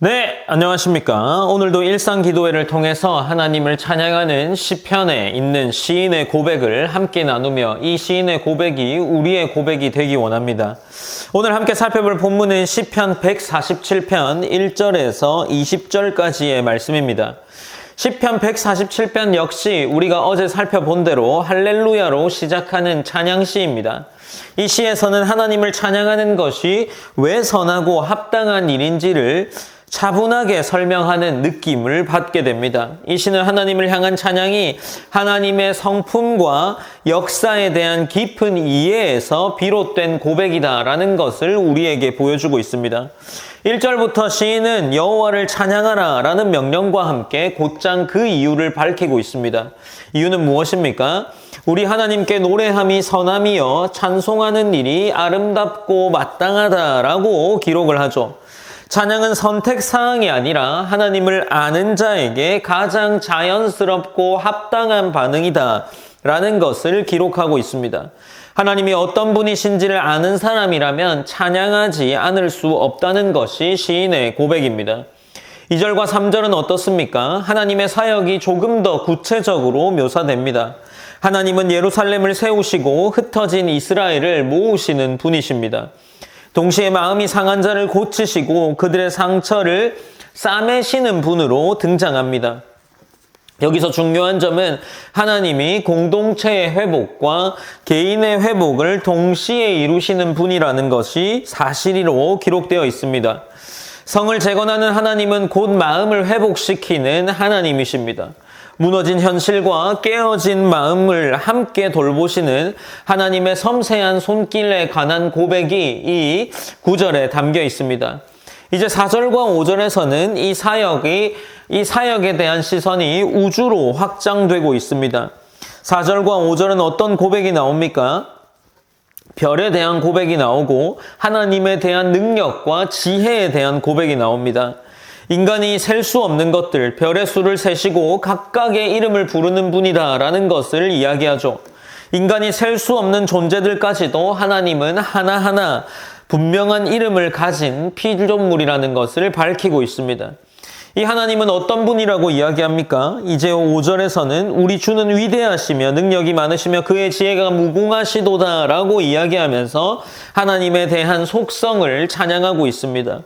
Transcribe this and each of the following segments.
네, 안녕하십니까. 오늘도 일상기도회를 통해서 하나님을 찬양하는 시편에 있는 시인의 고백을 함께 나누며 이 시인의 고백이 우리의 고백이 되기 원합니다. 오늘 함께 살펴볼 본문은 시편 147편 1절에서 20절까지의 말씀입니다. 시편 147편 역시 우리가 어제 살펴본 대로 할렐루야로 시작하는 찬양시입니다. 이 시에서는 하나님을 찬양하는 것이 왜 선하고 합당한 일인지를 차분하게 설명하는 느낌을 받게 됩니다. 이 시는 하나님을 향한 찬양이 하나님의 성품과 역사에 대한 깊은 이해에서 비롯된 고백이다라는 것을 우리에게 보여주고 있습니다. 1절부터 시인은 여호와를 찬양하라 라는 명령과 함께 곧장 그 이유를 밝히고 있습니다. 이유는 무엇입니까? 우리 하나님께 노래함이 선함이여 찬송하는 일이 아름답고 마땅하다라고 기록을 하죠. 찬양은 선택사항이 아니라 하나님을 아는 자에게 가장 자연스럽고 합당한 반응이다 라는 것을 기록하고 있습니다. 하나님이 어떤 분이신지를 아는 사람이라면 찬양하지 않을 수 없다는 것이 시인의 고백입니다. 2절과 3절은 어떻습니까? 하나님의 사역이 조금 더 구체적으로 묘사됩니다. 하나님은 예루살렘을 세우시고 흩어진 이스라엘을 모으시는 분이십니다. 동시에 마음이 상한 자를 고치시고 그들의 상처를 싸매시는 분으로 등장합니다. 여기서 중요한 점은 하나님이 공동체의 회복과 개인의 회복을 동시에 이루시는 분이라는 것이 사실로 기록되어 있습니다. 성을 재건하는 하나님은 곧 마음을 회복시키는 하나님이십니다. 무너진 현실과 깨어진 마음을 함께 돌보시는 하나님의 섬세한 손길에 관한 고백이 이 9절에 담겨 있습니다. 이제 4절과 5절에서는 이 사역에 대한 시선이 우주로 확장되고 있습니다. 4절과 5절은 어떤 고백이 나옵니까? 별에 대한 고백이 나오고 하나님에 대한 능력과 지혜에 대한 고백이 나옵니다. 인간이 셀 수 없는 것들, 별의 수를 세시고 각각의 이름을 부르는 분이다라는 것을 이야기하죠. 인간이 셀 수 없는 존재들까지도 하나님은 하나하나 분명한 이름을 가진 피조물이라는 것을 밝히고 있습니다. 이 하나님은 어떤 분이라고 이야기합니까? 이제 5절에서는 우리 주는 위대하시며 능력이 많으시며 그의 지혜가 무궁하시도다 라고 이야기하면서 하나님에 대한 속성을 찬양하고 있습니다.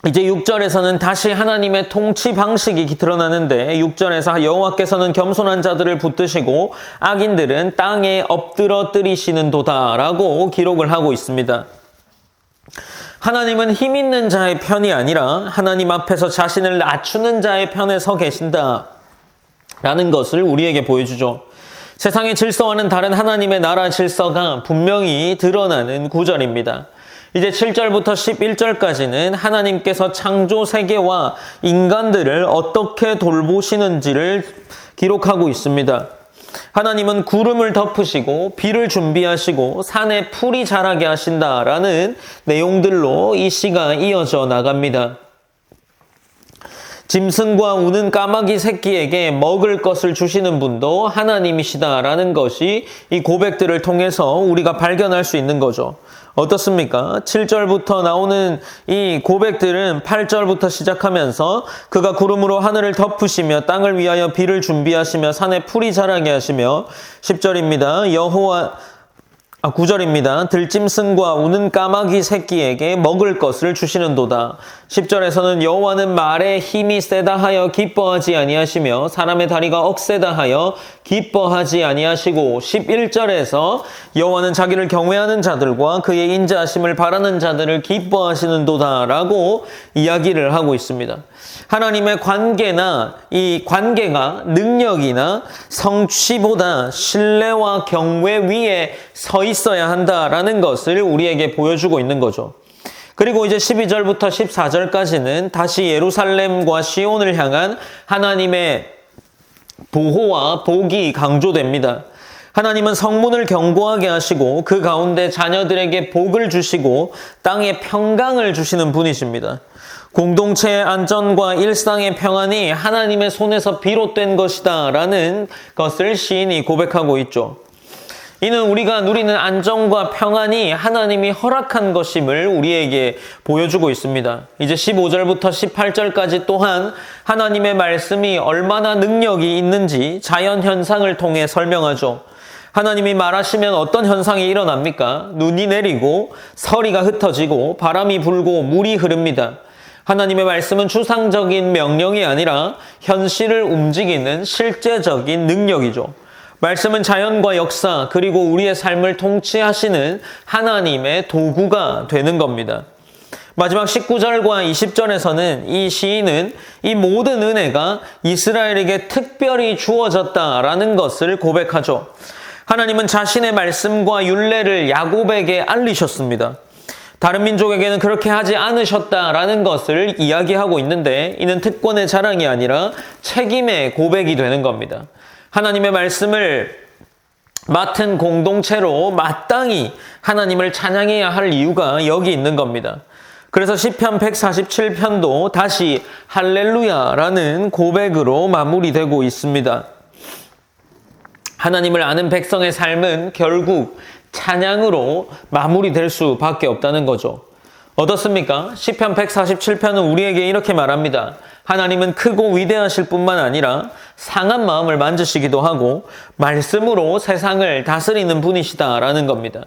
이제 6절에서는 다시 하나님의 통치 방식이 드러나는데 6절에서 여호와께서는 겸손한 자들을 붙드시고 악인들은 땅에 엎드러뜨리시는 도다라고 기록을 하고 있습니다. 하나님은 힘 있는 자의 편이 아니라 하나님 앞에서 자신을 낮추는 자의 편에 서 계신다라는 것을 우리에게 보여주죠. 세상의 질서와는 다른 하나님의 나라 질서가 분명히 드러나는 구절입니다. 이제 7절부터 11절까지는 하나님께서 창조 세계와 인간들을 어떻게 돌보시는지를 기록하고 있습니다. 하나님은 구름을 덮으시고 비를 준비하시고 산에 풀이 자라게 하신다라는 내용들로 이 시가 이어져 나갑니다. 짐승과 우는 까마귀 새끼에게 먹을 것을 주시는 분도 하나님이시다라는 것이 이 고백들을 통해서 우리가 발견할 수 있는 거죠. 어떻습니까? 7절부터 나오는 이 고백들은 8절부터 시작하면서 그가 구름으로 하늘을 덮으시며 땅을 위하여 비를 준비하시며 산에 풀이 자라게 하시며 10절입니다. 9절입니다. 들짐승과 우는 까마귀 새끼에게 먹을 것을 주시는도다. 10절에서는 여호와는 말에 힘이 세다 하여 기뻐하지 아니하시며 사람의 다리가 억세다 하여 기뻐하지 아니하시고 11절에서 여호와는 자기를 경외하는 자들과 그의 인자하심을 바라는 자들을 기뻐하시는도다 라고 이야기를 하고 있습니다. 하나님의 관계나 이 관계가 능력이나 성취보다 신뢰와 경외 위에 서 있어야 한다라는 것을 우리에게 보여주고 있는 거죠. 그리고 이제 12절부터 14절까지는 다시 예루살렘과 시온을 향한 하나님의 보호와 복이 강조됩니다. 하나님은 성문을 견고하게 하시고 그 가운데 자녀들에게 복을 주시고 땅에 평강을 주시는 분이십니다. 공동체의 안전과 일상의 평안이 하나님의 손에서 비롯된 것이다 라는 것을 시인이 고백하고 있죠. 이는 우리가 누리는 안정과 평안이 하나님이 허락한 것임을 우리에게 보여주고 있습니다. 이제 15절부터 18절까지 또한 하나님의 말씀이 얼마나 능력이 있는지 자연현상을 통해 설명하죠. 하나님이 말하시면 어떤 현상이 일어납니까? 눈이 내리고 서리가 흩어지고 바람이 불고 물이 흐릅니다. 하나님의 말씀은 추상적인 명령이 아니라 현실을 움직이는 실제적인 능력이죠. 말씀은 자연과 역사 그리고 우리의 삶을 통치하시는 하나님의 도구가 되는 겁니다. 마지막 19절과 20절에서는 이 시인은 이 모든 은혜가 이스라엘에게 특별히 주어졌다라는 것을 고백하죠. 하나님은 자신의 말씀과 율례를 야곱에게 알리셨습니다. 다른 민족에게는 그렇게 하지 않으셨다라는 것을 이야기하고 있는데 이는 특권의 자랑이 아니라 책임의 고백이 되는 겁니다. 하나님의 말씀을 맡은 공동체로 마땅히 하나님을 찬양해야 할 이유가 여기 있는 겁니다. 그래서 시편 147편도 다시 할렐루야라는 고백으로 마무리되고 있습니다. 하나님을 아는 백성의 삶은 결국 찬양으로 마무리될 수밖에 없다는 거죠. 어떻습니까? 시편 147편은 우리에게 이렇게 말합니다. 하나님은 크고 위대하실 뿐만 아니라 상한 마음을 만지시기도 하고 말씀으로 세상을 다스리는 분이시다라는 겁니다.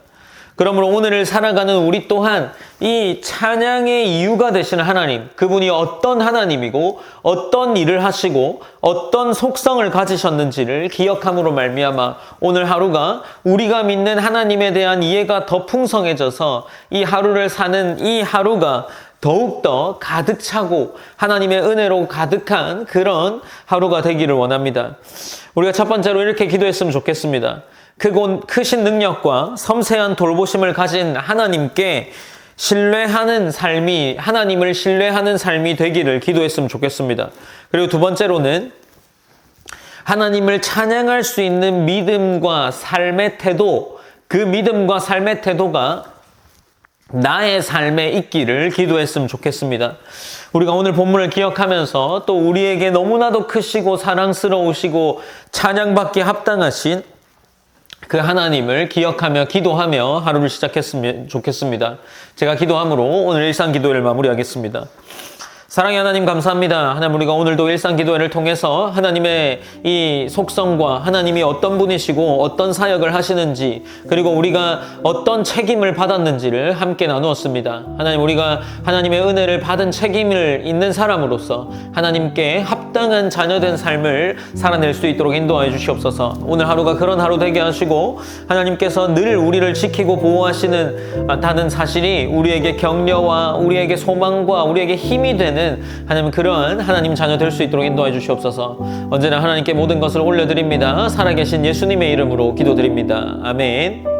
그러므로 오늘을 살아가는 우리 또한 이 찬양의 이유가 되시는 하나님, 그분이 어떤 하나님이고 어떤 일을 하시고 어떤 속성을 가지셨는지를 기억함으로 말미암아 오늘 하루가 우리가 믿는 하나님에 대한 이해가 더 풍성해져서 이 하루를 사는 이 하루가 더욱더 가득 차고 하나님의 은혜로 가득한 그런 하루가 되기를 원합니다. 우리가 첫 번째로 이렇게 기도했으면 좋겠습니다. 크신 능력과 섬세한 돌보심을 가진 하나님께 신뢰하는 삶이, 하나님을 신뢰하는 삶이 되기를 기도했으면 좋겠습니다. 그리고 두 번째로는 하나님을 찬양할 수 있는 믿음과 삶의 태도, 그 믿음과 삶의 태도가 나의 삶에 있기를 기도했으면 좋겠습니다. 우리가 오늘 본문을 기억하면서 또 우리에게 너무나도 크시고 사랑스러우시고 찬양받기에 합당하신 그 하나님을 기억하며 기도하며 하루를 시작했으면 좋겠습니다. 제가 기도함으로 오늘 일상기도회를 마무리하겠습니다. 사랑의 하나님 감사합니다. 하나님 우리가 오늘도 일상기도회를 통해서 하나님의 이 속성과 하나님이 어떤 분이시고 어떤 사역을 하시는지 그리고 우리가 어떤 책임을 받았는지를 함께 나누었습니다. 하나님 우리가 하나님의 은혜를 받은 책임을 있는 사람으로서 하나님께 합당한 자녀된 삶을 살아낼 수 있도록 인도하여 주시옵소서. 오늘 하루가 그런 하루 되게 하시고 하나님께서 늘 우리를 지키고 보호하시는 사실이 우리에게 격려와 우리에게 소망과 우리에게 힘이 되는 하나님 그러한 하나님 자녀 될 수 있도록 인도해 주시옵소서. 언제나 하나님께 모든 것을 올려드립니다. 살아계신 예수님의 이름으로 기도드립니다. 아멘.